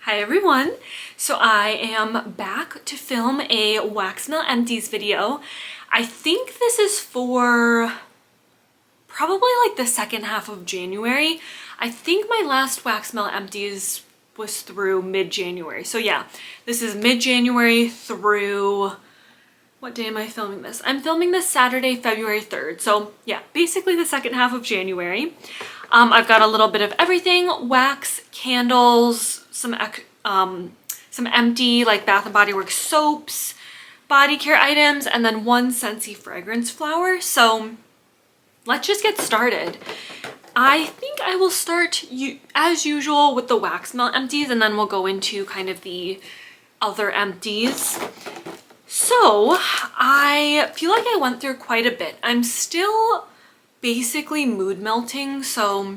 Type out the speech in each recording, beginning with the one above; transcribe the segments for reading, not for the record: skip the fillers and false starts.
Hi everyone! So I am back to film a Wax Melt Empties video. I think this is for probably like the second half of January. I think my last Wax Melt Empties was through mid-January. So yeah, this is mid-January through, what day am I filming this? I'm filming this Saturday, February 3rd. So yeah, basically the second half of January. I've got a little bit of everything: wax, candles, some empty like Bath & Body Works soaps, body care items, and then one Scentsy fragrance flower. So let's just get started. I think I will start as usual with the Wax Melt Empties, and then we'll go into kind of the other empties. So I feel like I went through quite a bit. I'm still basically mood melting, so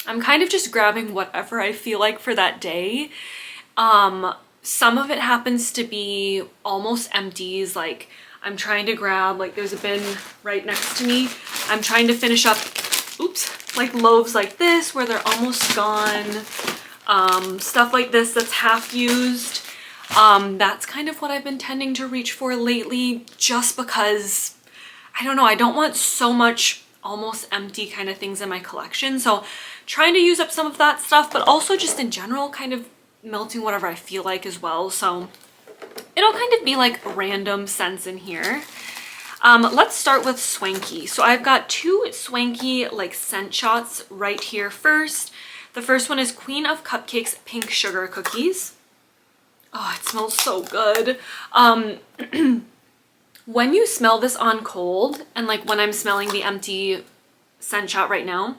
I'm kind of just grabbing whatever I feel like for that day. Some of it happens to be almost empties, like I'm trying to grab, like there's a bin right next to me. I'm trying to finish up, oops, like loaves like this where they're almost gone. Stuff like this that's half used. That's kind of what I've been tending to reach for lately, just because, I don't know, I don't want so much almost empty kind of things in my collection. So trying to use up some of that stuff, but also just in general kind of melting whatever I feel like as well. So it'll kind of be like random scents in here. Let's start with Swanky. So I've got two Swanky like scent shots right here first. The first one is Queen of Cupcakes Pink Sugar Cookies. Oh, it smells so good. When you smell this on cold, and like when I'm smelling the empty scent shot right now,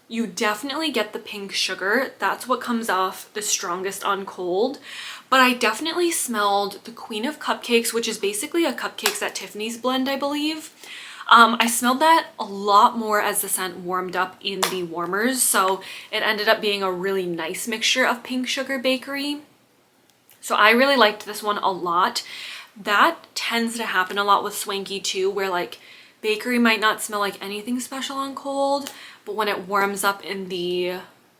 you definitely get the pink sugar. That's what comes off the strongest on cold. But I definitely smelled the Queen of Cupcakes, which is basically a Cupcakes at Tiffany's blend, I believe. I smelled that a lot more as the scent warmed up in the warmers. So it ended up being a really nice mixture of pink sugar bakery. So I really liked this one a lot. That tends to happen a lot with Swanky too, where like bakery might not smell like anything special on cold, but when it warms up in the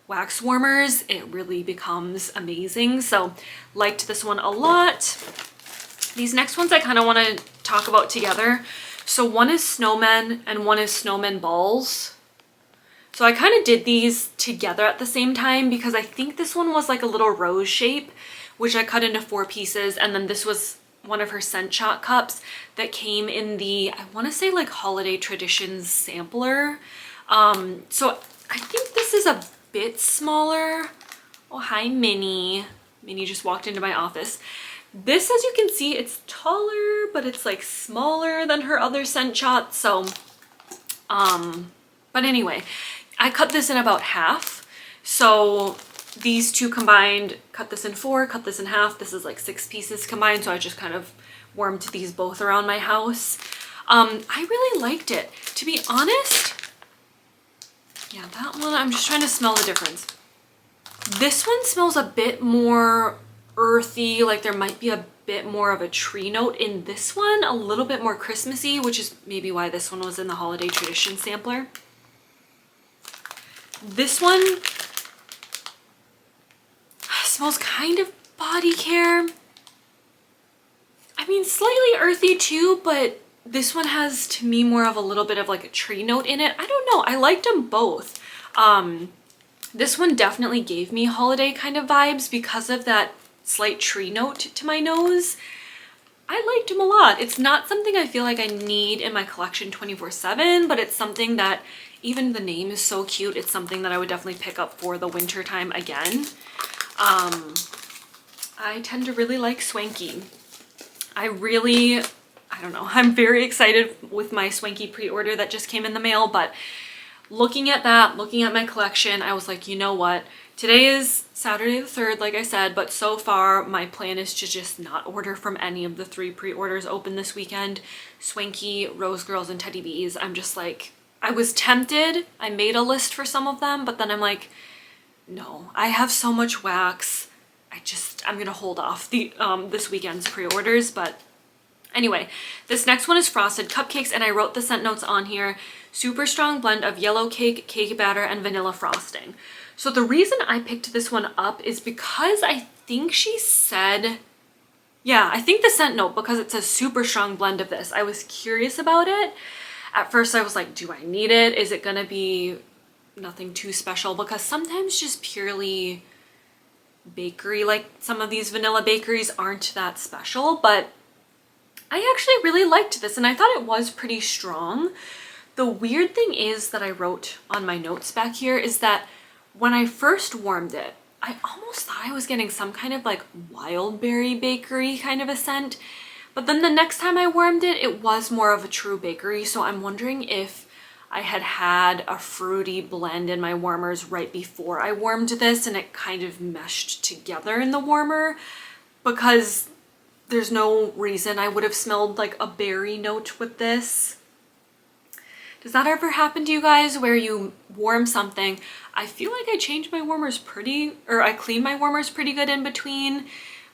wax warmers, it really becomes amazing. So liked this one a lot. These next ones I kind of want to talk about together. So one is Snowmen and one is Snowman balls. So I kind of did these together at the same time because I think this one was like a little rose shape, which I cut into 4 pieces, and then this was one of her scent shot cups that came in the, I want to say like Holiday Traditions sampler. So I think this is a bit smaller. Oh, hi Minnie. Minnie just walked into my office. This, as you can see, it's taller, but it's like smaller than her other scent shot. So, but anyway, I cut this in about half. So these two combined, cut this in 4, cut this in half. This is like 6 pieces combined, so I just kind of warmed these both around my house. I really liked it. To be honest, yeah, that one, I'm just trying to smell the difference. This one smells a bit more earthy, like there might be a bit more of a tree note in this one, a little bit more Christmassy, which is maybe why this one was in the Holiday Tradition sampler. This one smells kind of body care. I mean, slightly earthy too, but this one has to me more of a little bit of like a tree note in it. I don't know, I liked them both. This one definitely gave me holiday kind of vibes because of that slight tree note to my nose. I liked them a lot. It's not something I feel like I need in my collection 24/7, but it's something that, even the name is so cute, it's something that I would definitely pick up for the winter time again. I tend to really like Swanky. I don't know, I'm very excited with my Swanky pre-order that just came in the mail, but looking at that, looking at my collection, I was like, you know what? Today is Saturday the 3rd, like I said, but so far my plan is to just not order from any of the 3 pre-orders open this weekend. Swanky, Rose Girls, and Teddy Bees. I'm just like, I was tempted. I made a list for some of them, but then I'm like, no, I have so much wax. I'm gonna hold off the this weekend's pre-orders. But anyway, this next one is Frosted Cupcakes, and I wrote the scent notes on here. Super strong blend of yellow cake, cake batter, and vanilla frosting. So the reason I picked this one up is because I think she said, yeah, I think the scent note, because it's a super strong blend of this. I was curious about it. At first I was like, do I need it? Is it gonna be nothing too special? Because sometimes just purely bakery, like some of these vanilla bakeries aren't that special, but I actually really liked this and I thought it was pretty strong. The weird thing is that I wrote on my notes back here is that when I first warmed it, I almost thought I was getting some kind of like wild berry bakery kind of a scent. But then the next time I warmed it, it was more of a true bakery. So I'm wondering if I had a fruity blend in my warmers right before I warmed this and it kind of meshed together in the warmer, because there's no reason I would have smelled like a berry note with this. Does that ever happen to you guys where you warm something? I feel like I change my warmers I clean my warmers pretty good in between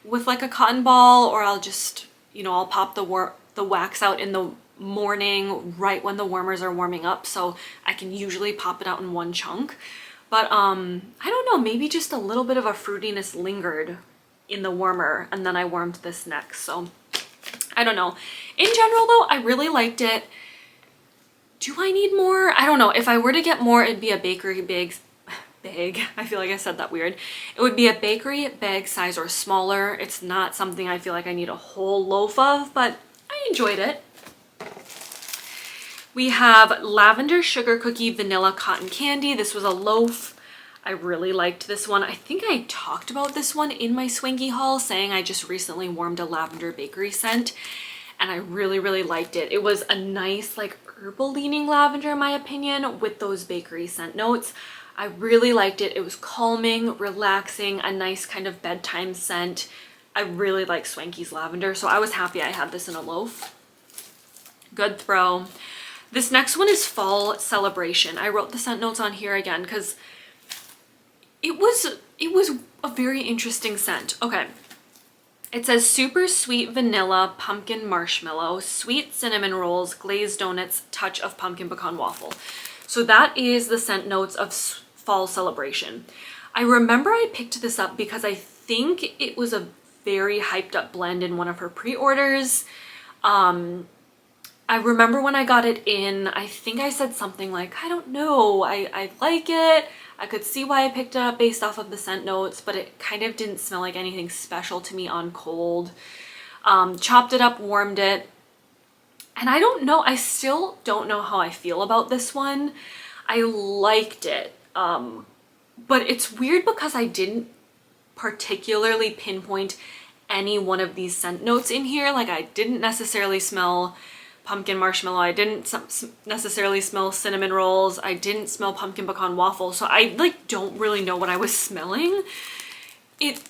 with like a cotton ball, or I'll just, you know, I'll pop the wax out in the morning right when the warmers are warming up, so I can usually pop it out in one chunk. But I don't know, maybe just a little bit of a fruitiness lingered in the warmer and then I warmed this next. So I don't know. In general though, I really liked it. Do I need more? I don't know. If I were to get more, it'd be a bakery bag. I feel like I said that weird. It would be a bakery bag size or smaller. It's not something I feel like I need a whole loaf of, but I enjoyed it. We have lavender sugar cookie vanilla cotton candy. This was a loaf. I really liked this one. I think I talked about this one in my Swanky haul, saying I just recently warmed a lavender bakery scent and I really, really liked it. It was a nice like herbal leaning lavender in my opinion with those bakery scent notes. I really liked it. It was calming, relaxing, a nice kind of bedtime scent. I really like Swanky's lavender, so I was happy I had this in a loaf. Good throw. This next one is Fall Celebration. I wrote the scent notes on here again because it was a very interesting scent. Okay. It says super sweet vanilla pumpkin marshmallow, sweet cinnamon rolls, glazed donuts, touch of pumpkin pecan waffle. So that is the scent notes of Fall Celebration. I remember I picked this up because I think it was a very hyped up blend in one of her pre-orders. I remember when I got it in, I think I said something like, I don't know, I like it. I could see why I picked it up based off of the scent notes, but it kind of didn't smell like anything special to me on cold. Chopped it up, warmed it, and I don't know, I still don't know how I feel about this one. I liked it, but it's weird because I didn't particularly pinpoint any one of these scent notes in here. Like I didn't necessarily smell pumpkin marshmallow, I didn't necessarily smell cinnamon rolls, I didn't smell pumpkin pecan waffle, so I like don't really know what I was smelling. It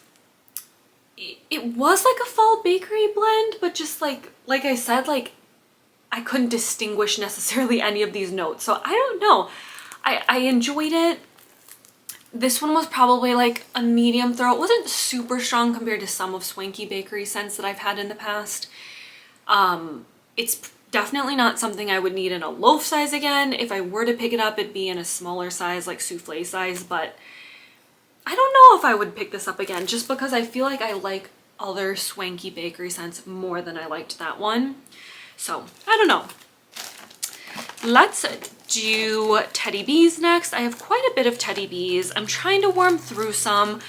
was like a fall bakery blend, but just like I said, like I couldn't distinguish necessarily any of these notes, so I don't know. I enjoyed it. This one was probably like a medium throw. It wasn't super strong compared to some of Swanky bakery scents that I've had in the past. It's definitely not something I would need in a loaf size again. If I were to pick it up, it'd be in a smaller size, like souffle size, but I don't know if I would pick this up again just because I feel like I like other Swanky bakery scents more than I liked that one. So I don't know. Let's do Teddy Bees next. I have quite a bit of Teddy Bees. I'm trying to warm through some.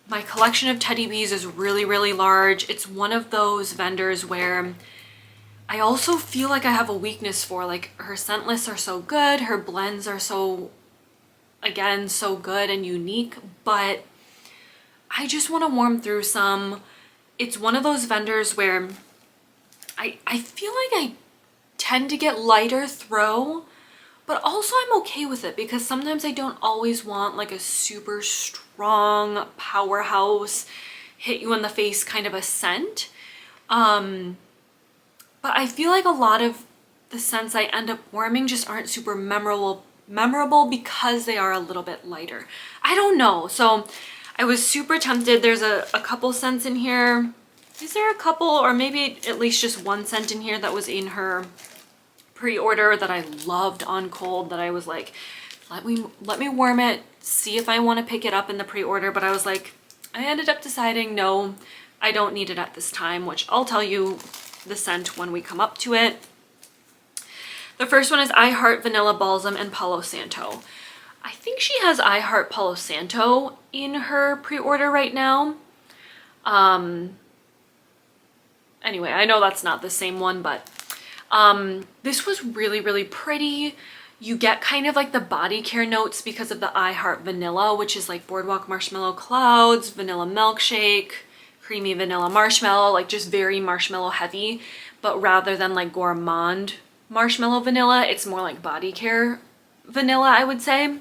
My collection of Teddy Bees is really, really large. It's one of those vendors where I also feel like I have a weakness for. Like her scent lists are so good, her blends are so, again, so good and unique, but I just want to warm through some. It's one of those vendors where I feel like I tend to get lighter throw, but also I'm okay with it because sometimes I don't always want like a super strong powerhouse, hit you in the face kind of a scent. But I feel like a lot of the scents I end up warming just aren't super memorable because they are a little bit lighter. I don't know. So I was super tempted. There's a couple scents in here. Is there a couple or maybe at least just one scent in here that was in her pre-order that I loved on cold that I was like let me warm it, see if I want to pick it up in the pre-order, but I was like, I ended up deciding no, I don't need it at this time, which I'll tell you the scent when we come up to it. The first one is I Heart Vanilla Balsam and Palo Santo. I think she has I Heart Palo Santo in her pre-order right now. Anyway, I know that's not the same one, but this was really, really pretty. You get kind of like the body care notes because of the I Heart Vanilla, which is like Boardwalk Marshmallow Clouds, Vanilla Milkshake, Creamy Vanilla Marshmallow, like just very marshmallow heavy. But rather than like Gourmand Marshmallow Vanilla, it's more like body care vanilla, I would say.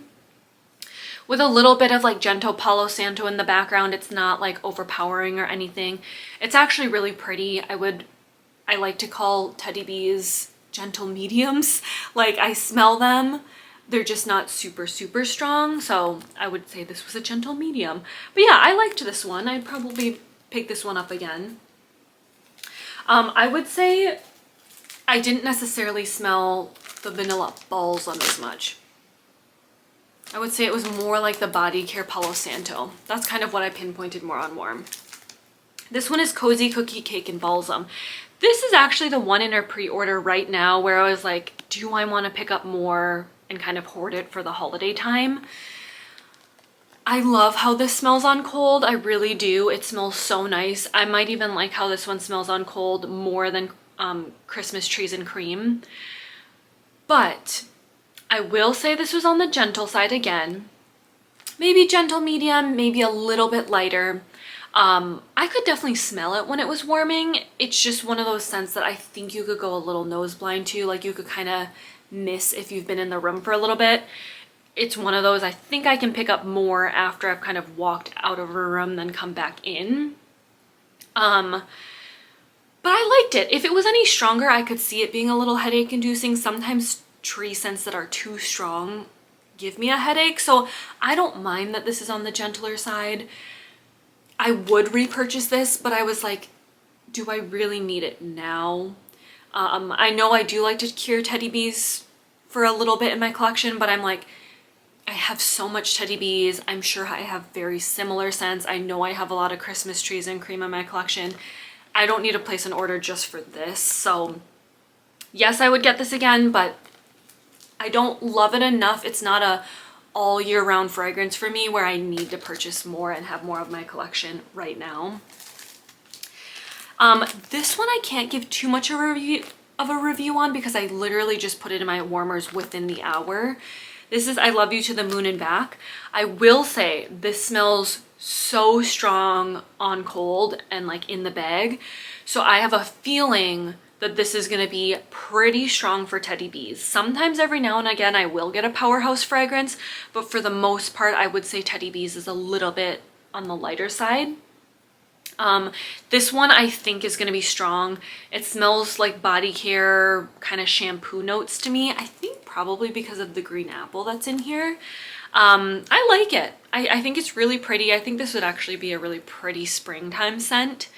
With a little bit of like gentle Palo Santo in the background. It's not like overpowering or anything. It's actually really pretty. I like to call Teddy Bees gentle mediums. Like I smell them, they're just not super, super strong. So I would say this was a gentle medium. But yeah, I liked this one. I'd probably pick this one up again. I would say I didn't necessarily smell the vanilla balsam as much. I would say it was more like the body care Palo Santo. That's kind of what I pinpointed more on warm. This one is Cozy Cookie Cake and Balsam. This is actually the one in our pre-order right now where I was like, do I want to pick up more and kind of hoard it for the holiday time? I love how this smells on cold. I really do. It smells so nice. I might even like how this one smells on cold more than Christmas Trees and Cream. But I will say this was on the gentle side again. Maybe gentle medium, maybe a little bit lighter. I could definitely smell it when it was warming. It's just one of those scents that I think you could go a little nose blind to, like you could kind of miss if you've been in the room for a little bit. It's one of those I think I can pick up more after I've kind of walked out of a room than come back in. But I liked it. If it was any stronger, I could see it being a little headache inducing. Sometimes tree scents that are too strong give me a headache, so I don't mind that this is on the gentler side. I would repurchase this, but I was like, do I really need it now? I know I do like to cure Teddy Bees for a little bit in my collection, but I'm like, I have so much Teddy Bees. I'm sure I have very similar scents. I know I have a lot of Christmas Trees and Cream in my collection. I don't need to place an order just for this. So yes, I would get this again, but I don't love it enough. It's not a all year round fragrance for me where I need to purchase more and have more of my collection right now. This one I can't give too much of a review on because I literally just put it in my warmers within the hour. This is I Love You to the Moon and Back. I will say this smells so strong on cold and like in the bag. So I have a feeling that this is going to be pretty strong for Teddy Bees. Sometimes every now and again I will get a powerhouse fragrance, but for the most part I would say Teddy Bees is a little bit on the lighter side. This one I think is going to be strong. It smells like body care kind of shampoo notes to me. I think probably because of the green apple that's in here. I like it. I think it's really pretty. I think this would actually be a really pretty springtime scent.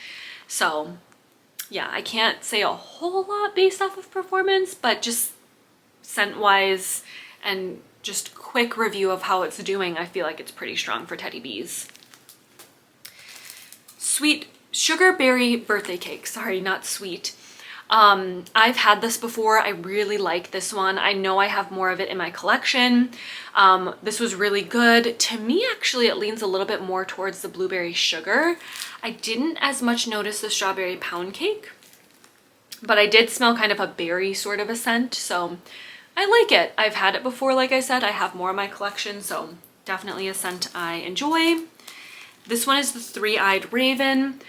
So yeah, I can't say a whole lot based off of performance, but just scent wise and just quick review of how it's doing, I feel like it's pretty strong for Teddy Bees. Sweet Sugar Berry Birthday Cake. Sorry, not sweet. I've had this before. I really like this one. I know I have more of it in my collection. This was really good. To me, actually, it leans a little bit more towards the blueberry sugar. I didn't as much notice the strawberry pound cake, but I did smell kind of a berry sort of a scent. So I like it. I've had it before. Like I said, I have more in my collection. So definitely a scent I enjoy. This one is the Three-Eyed Raven.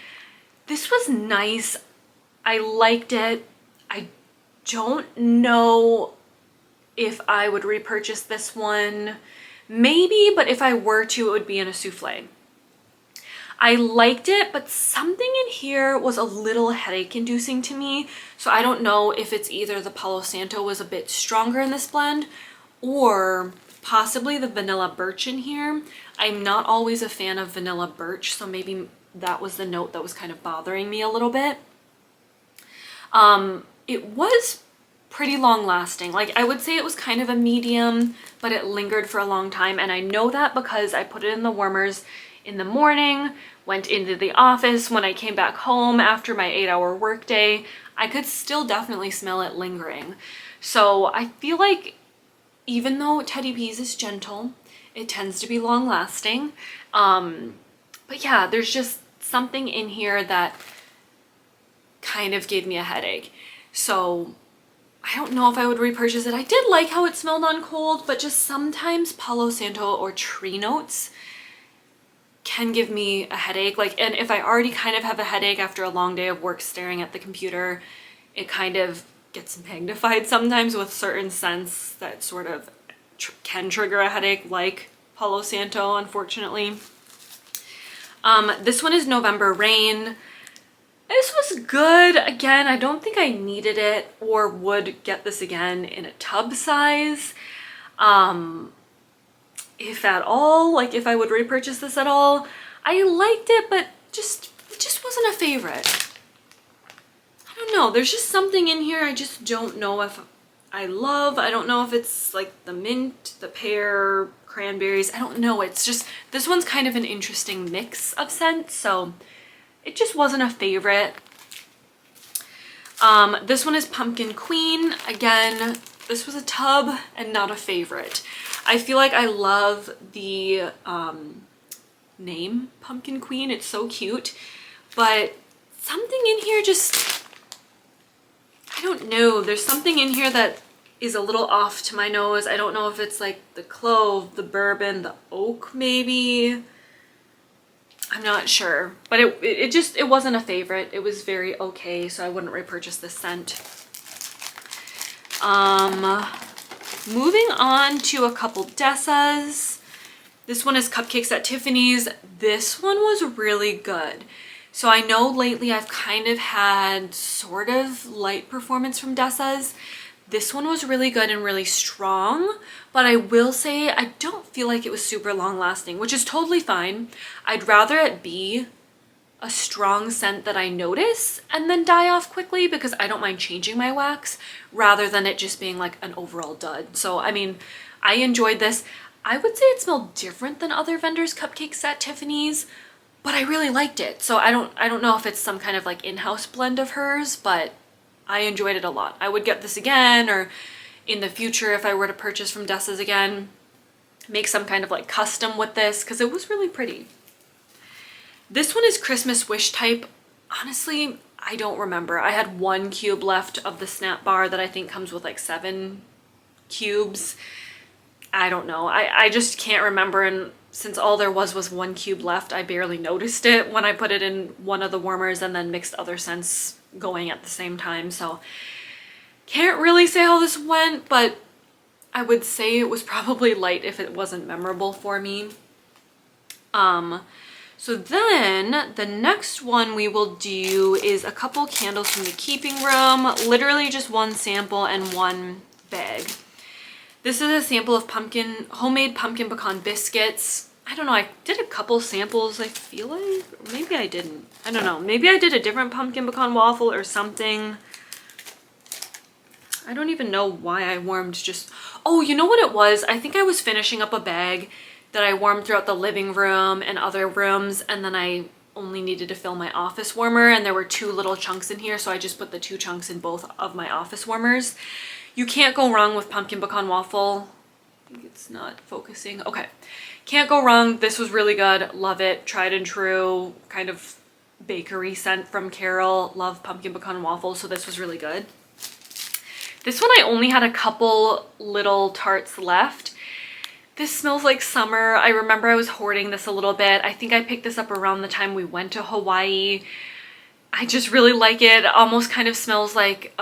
This was nice. I liked it. I don't know if I would repurchase this one. Maybe, but if I were to, it would be in a souffle. I liked it, but something in here was a little headache inducing to me. So I don't know if it's either the Palo Santo was a bit stronger in this blend or possibly the vanilla birch in here. I'm not always a fan of vanilla birch, so maybe that was the note that was kind of bothering me a little bit. It was pretty long lasting. Like I would say it was kind of a medium, but it lingered for a long time. And I know that because I put it in the warmers in the morning, went into the office. When I came back home after my 8-hour workday, I could still definitely smell it lingering. So I feel like even though Teddy Bees is gentle, it tends to be long lasting. But yeah, there's just something in here that kind of gave me a headache. So I don't know if I would repurchase it. I did like how it smelled on cold, but just sometimes Palo Santo or tree notes can give me a headache. Like, and if I already kind of have a headache after a long day of work staring at the computer, it kind of gets magnified sometimes with certain scents that sort of can trigger a headache, like Palo Santo, unfortunately. This one is November Rain. This was good. Again, I don't think I needed it or would get this again in a tub size. If at all, like if I would repurchase this at all. I liked it, but it just wasn't a favorite. I don't know. There's just something in here I just don't know if I love. I don't know if it's like the mint, the pear, cranberries. I don't know. It's just, this one's kind of an interesting mix of scents, so it just wasn't a favorite. This one is Pumpkin Queen. Again, this was a tub and not a favorite. I feel like I love the name Pumpkin Queen. It's so cute, but something in here just, I don't know. There's something in here that is a little off to my nose. I don't know if it's like the clove, the bourbon, the oak movie. I'm not sure, but it wasn't a favorite. It was very okay, so I wouldn't repurchase this scent. Moving on to a couple Dessas. This one is Cupcakes at Tiffany's. This one was really good. So I know lately I've kind of had sort of light performance from Dessas. This one was really good and really strong, but I will say I don't feel like it was super long lasting, which is totally fine. I'd rather it be a strong scent that I notice and then die off quickly because I don't mind changing my wax rather than it just being like an overall dud. So, I mean, I enjoyed this. I would say it smelled different than other vendors' Cupcakes at Tiffany's, but I really liked it. So I don't know if it's some kind of like in-house blend of hers, but I enjoyed it a lot. I would get this again, or in the future if I were to purchase from Dessa's again, make some kind of like custom with this because it was really pretty. This one is Christmas Wish Type. Honestly, I don't remember. I had 1 cube left of the Snap bar that I think comes with like 7 cubes. I don't know. I just can't remember, and since all there was 1 cube left, I barely noticed it when I put it in one of the warmers and then mixed other scents going at the same time. So can't really say how this went, but I would say it was probably light if it wasn't memorable for me. So then the next one we will do is a couple candles from the keeping room, literally just 1 sample and 1 bag. This is a sample of homemade pumpkin pecan biscuits. I don't know, I did a couple samples, I feel like, or maybe I didn't. I don't know, maybe I did a different pumpkin pecan waffle or something. I don't even know why I warmed just, oh, you know what it was? I think I was finishing up a bag that I warmed throughout the living room and other rooms, and then I only needed to fill my office warmer, and there were 2 little chunks in here, so I just put the 2 chunks in both of my office warmers. You can't go wrong with pumpkin pecan waffle. I think it's not focusing. Okay, can't go wrong. This was really good. Love it. Tried and true, kind of bakery scent from Carol. Love pumpkin pecan waffle, so this was really good. This one I only had a couple little tarts left. This smells like summer. I remember I was hoarding this a little bit. I think I picked this up around the time we went to Hawaii. I just really like it. It almost kind of smells like,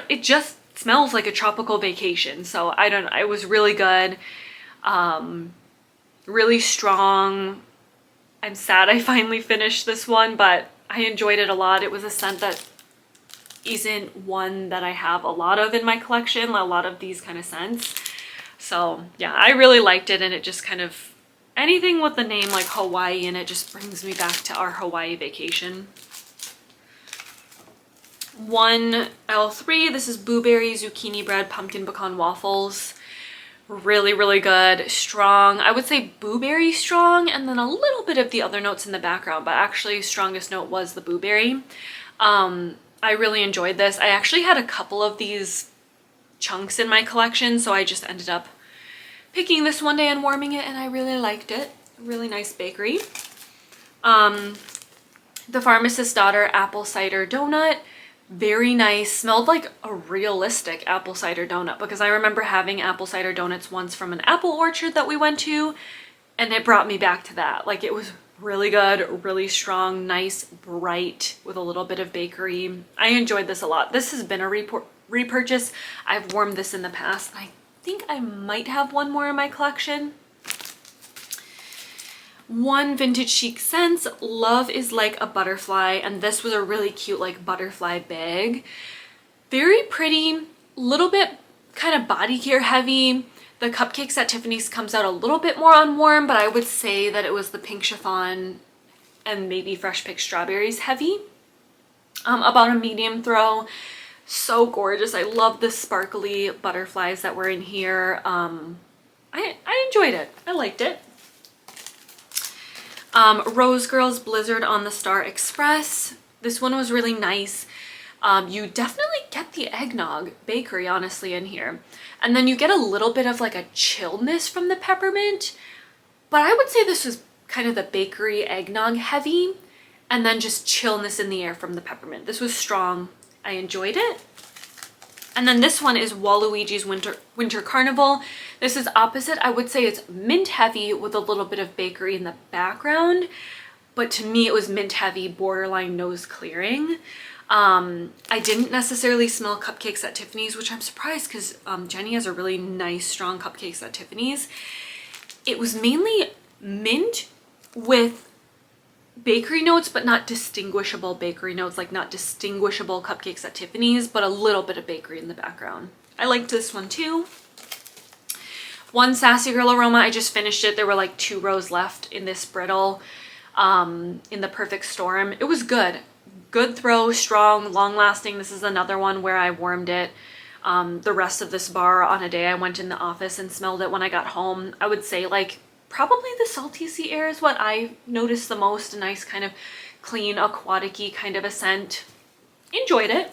it just smells like a tropical vacation. So I don't know, it was really good. Really strong. I'm sad I finally finished this one, but I enjoyed it a lot. It was a scent that isn't one that I have a lot of in my collection, a lot of these kind of scents. So yeah, I really liked it, and it just kind of, anything with the name like Hawaiian, it just brings me back to our Hawaii vacation. One L3, this is Booberry, Zucchini Bread, Pumpkin Pecan Waffles. Really, really good. Strong. I would say Booberry strong, and then a little bit of the other notes in the background, but actually strongest note was the Booberry. I really enjoyed this. I actually had a couple of these chunks in my collection, so I just ended up picking this one day and warming it, and I really liked it. Really nice bakery. The Pharmacist's Daughter Apple Cider Donut. Very nice. Smelled like a realistic apple cider donut, because I remember having apple cider donuts once from an apple orchard that we went to, and it brought me back to that. Like, it was really good, really strong, nice, bright, with a little bit of bakery. I enjoyed this a lot. This has been a repurchase. I've warmed this in the past. I think I might have one more in my collection. One Vintage Chic Scents, Love is Like a Butterfly, and this was a really cute like butterfly bag. Very pretty, little bit kind of body care heavy. The Cupcakes at Tiffany's comes out a little bit more on warm, but I would say that it was the pink chiffon and maybe fresh picked strawberries heavy. About a medium throw. So gorgeous. I love the sparkly butterflies that were in here. I enjoyed it. I liked it. Rose Girls Blizzard on the Star Express. This one was really nice. You definitely get the eggnog bakery, honestly, in here. And then you get a little bit of like a chillness from the peppermint. But I would say this was kind of the bakery eggnog heavy, and then just chillness in the air from the peppermint. This was strong. I enjoyed it. And then this one is Waluigi's Winter Carnival. This is opposite. I would say it's mint heavy with a little bit of bakery in the background, but to me it was mint heavy, borderline nose clearing. I didn't necessarily smell Cupcakes at Tiffany's, which I'm surprised, because Jenny has a really nice strong Cupcakes at Tiffany's. It was mainly mint with bakery notes, but not distinguishable bakery notes, like not distinguishable Cupcakes at Tiffany's, but a little bit of bakery in the background. I liked this one too. One Sassy Girl Aroma, I just finished it. There were like 2 rows left in this brittle, in the Perfect Storm. It was good. Good throw, strong, long lasting. This is another one where I warmed it the rest of this bar on a day I went in the office and smelled it when I got home. I would say like probably the Salty Sea Air is what I noticed the most. A nice kind of clean, aquatic-y kind of a scent. Enjoyed it.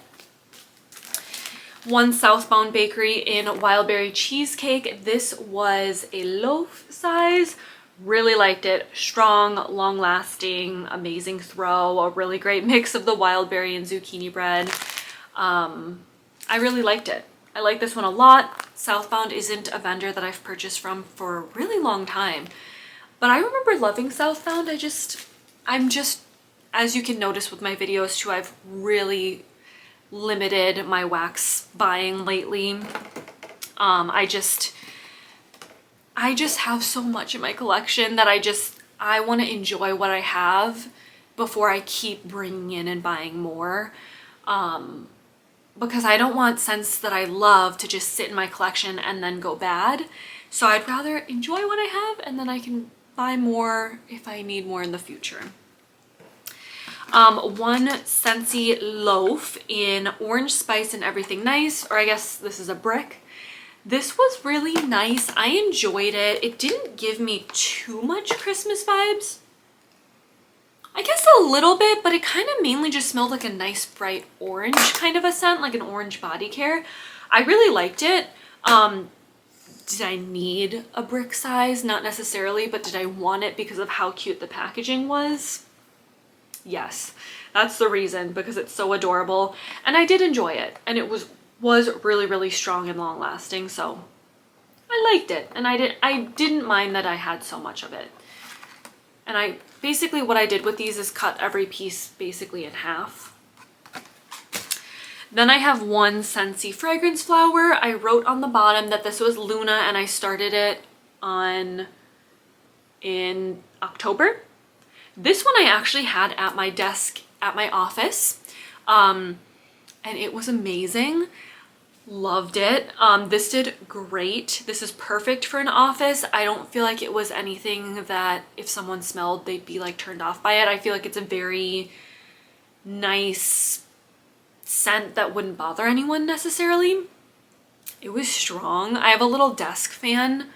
One Southbound Bakery in Wildberry Cheesecake. This was a loaf size. Really liked it. Strong, long-lasting, amazing throw. A really great mix of the wildberry and zucchini bread. I really liked it. I like this one a lot. Southbound isn't a vendor that I've purchased from for a really long time, but I remember loving Southbound. I'm just, as you can notice with my videos too, I've really limited my wax buying lately. I just have so much in my collection that I want to enjoy what I have before I keep bringing in and buying more. Because I don't want scents that I love to just sit in my collection and then go bad. So I'd rather enjoy what I have, and then I can buy more if I need more in the future. One Scentsy Loaf in Orange Spice and Everything Nice, or I guess this is a brick. This was really nice. I enjoyed it. It didn't give me too much Christmas vibes. I guess a little bit, but it kind of mainly just smelled like a nice bright orange kind of a scent, like an orange body care. I really liked it. Did I need a brick size? Not necessarily, but did I want it because of how cute the packaging was? Yes, that's the reason, because it's so adorable. And I did enjoy it, and it was really, really strong and long lasting, so I liked it. And I didn't mind that I had so much of it. And basically what I did with these is cut every piece basically in half. Then I have one Scentsy Fragrance Flower. I wrote on the bottom that this was Luna, and I started it in October. This one I actually had at my desk at my office, and it was amazing. Loved it. This did great. This is perfect for an office. I don't feel like it was anything that if someone smelled, they'd be like turned off by it. I feel like it's a very nice scent that wouldn't bother anyone necessarily. It was strong. I have a little desk fan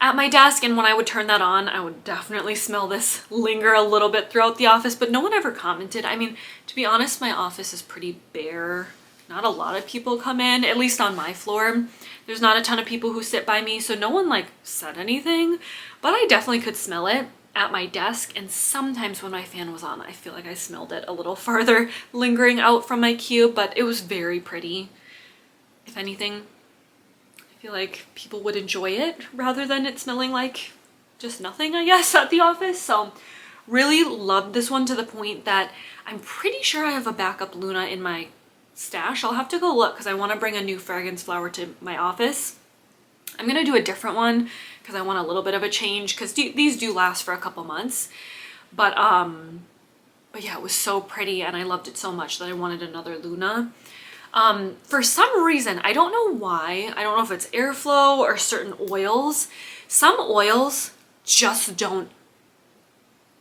at my desk, and when I would turn that on, I would definitely smell this linger a little bit throughout the office, but no one ever commented. I mean, to be honest, my office is pretty bare. Not a lot of people come in, at least on my floor. There's not a ton of people who sit by me, so no one like said anything, but I definitely could smell it at my desk, and sometimes when my fan was on, I feel like I smelled it a little farther lingering out from my cube, but it was very pretty. If anything, I feel like people would enjoy it rather than it smelling like just nothing, I guess, at the office. So really loved this one to the point that I'm pretty sure I have a backup Luna in my stash. I'll have to go look because I want to bring a new fragrance flower to my office. I'm gonna do a different one because I want a little bit of a change, because these do last for a couple months. But yeah, it was so pretty and I loved it so much that I wanted another Luna. For some reason, I don't know why, I don't know if it's airflow or certain oils, some oils just don't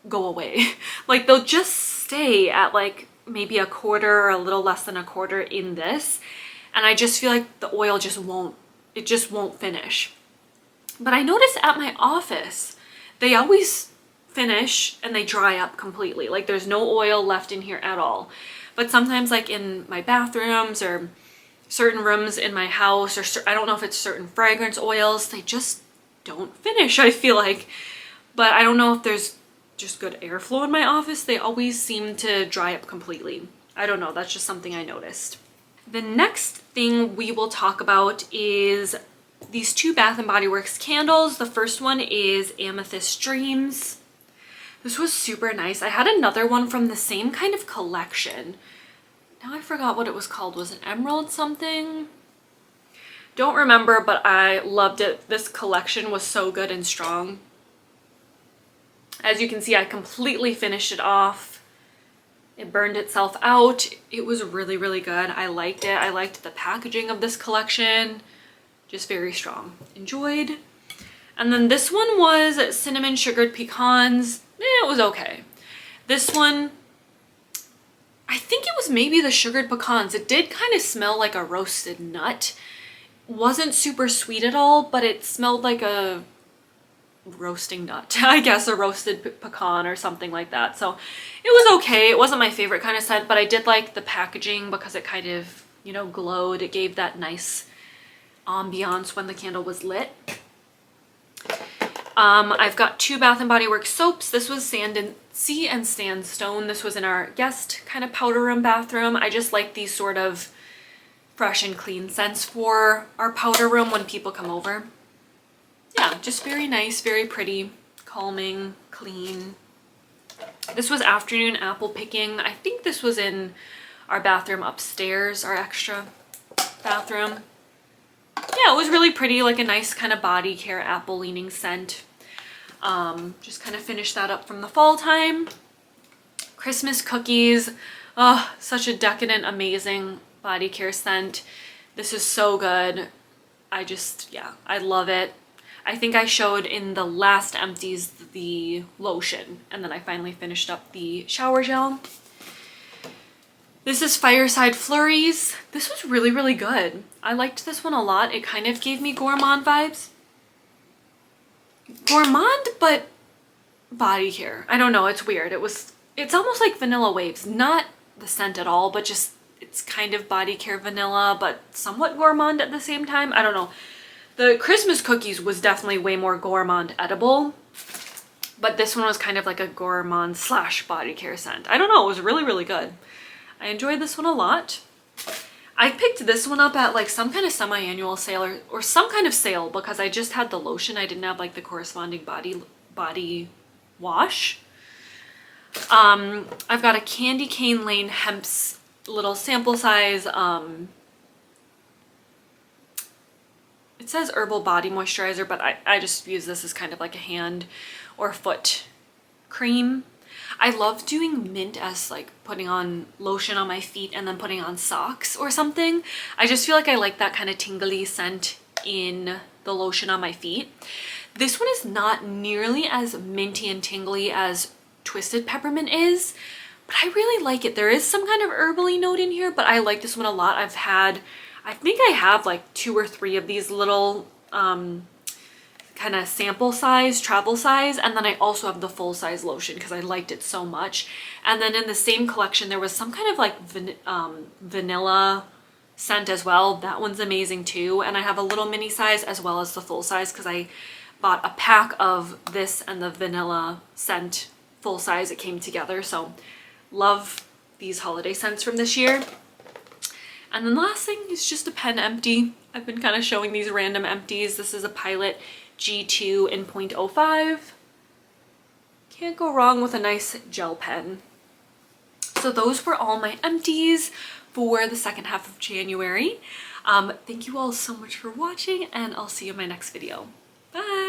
go away. Like they'll just stay at like maybe a quarter or a little less than a quarter in this, and I just feel like the oil just won't finish. But I notice at my office, they always finish and they dry up completely. Like there's no oil left in here at all. But sometimes like in my bathrooms or certain rooms in my house, or I don't know if it's certain fragrance oils, they just don't finish, I feel like. But I don't know if there's just good airflow in my office. They always seem to dry up completely. I don't know, that's just something I noticed. The next thing we will talk about is these two Bath & Body Works candles. The first one is Amethyst Dreams. This was super nice. I had another one from the same kind of collection. Now I forgot what it was called. Was it Emerald something? Don't remember, but I loved it. This collection was so good and strong. As you can see, I completely finished it off. It burned itself out. It was really, really good. I liked it. I liked the packaging of this collection. Just very strong. Enjoyed. And then this one was Cinnamon Sugared Pecans. It was okay. This one, I think it was maybe the sugared pecans. It did kind of smell like a roasted nut. Wasn't super sweet at all, but it smelled like a roasting nut. I guess a roasted pecan or something like that. So it was okay. It wasn't my favorite kind of scent, but I did like the packaging because it kind of, you know, glowed. It gave that nice ambiance when the candle was lit. I've got two Bath & Body Works soaps. This was Sea and Sandstone. This was in our guest kind of powder room bathroom. I just like these sort of fresh and clean scents for our powder room when people come over. Yeah, just very nice, very pretty, calming, clean. This was Afternoon Apple Picking. I think this was in our bathroom upstairs, our extra bathroom. Yeah, it was really pretty, like a nice kind of body care apple leaning scent. Just kind of finished that up from the fall time. Christmas Cookies. Oh, such a decadent, amazing body care scent. This is so good. Yeah, I love it. I think I showed in the last empties the lotion, and then I finally finished up the shower gel. This is Fireside Flurries. This was really, really good. I liked this one a lot. It kind of gave me gourmand vibes. Gourmand, but body care. I don't know, it's weird. It's almost like Vanilla Waves. Not the scent at all, but just it's kind of body care vanilla, but somewhat gourmand at the same time. I don't know. The Christmas Cookies was definitely way more gourmand edible, but this one was kind of like a gourmand / body care scent. I don't know, it was really, really good. I enjoyed this one a lot. I picked this one up at like some kind of semi-annual sale or some kind of sale because I just had the lotion. I didn't have like the corresponding body wash. I've got a Candy Cane Lane Hemp's little sample size. It says herbal body moisturizer, but I just use this as kind of like a hand or foot cream. I love doing mint as like putting on lotion on my feet and then putting on socks or something. I just feel like I like that kind of tingly scent in the lotion on my feet. This one is not nearly as minty and tingly as Twisted Peppermint is, but I really like it. There is some kind of herbally note in here, but I like this one a lot. I think I have like 2 or 3 of these little kind of sample size, travel size, and then I also have the full size lotion because I liked it so much. And then in the same collection there was some kind of like vanilla scent as well. That one's amazing too. And I have a little mini size as well as the full size because I bought a pack of this and the vanilla scent full size. It came together, so love these holiday scents from this year. And then the last thing is just a pen empty. I've been kind of showing these random empties. This is a Pilot G2 in 0.05. Can't go wrong with a nice gel pen. So those were all my empties for the second half of January. Thank you all so much for watching, and I'll see you in my next video. Bye!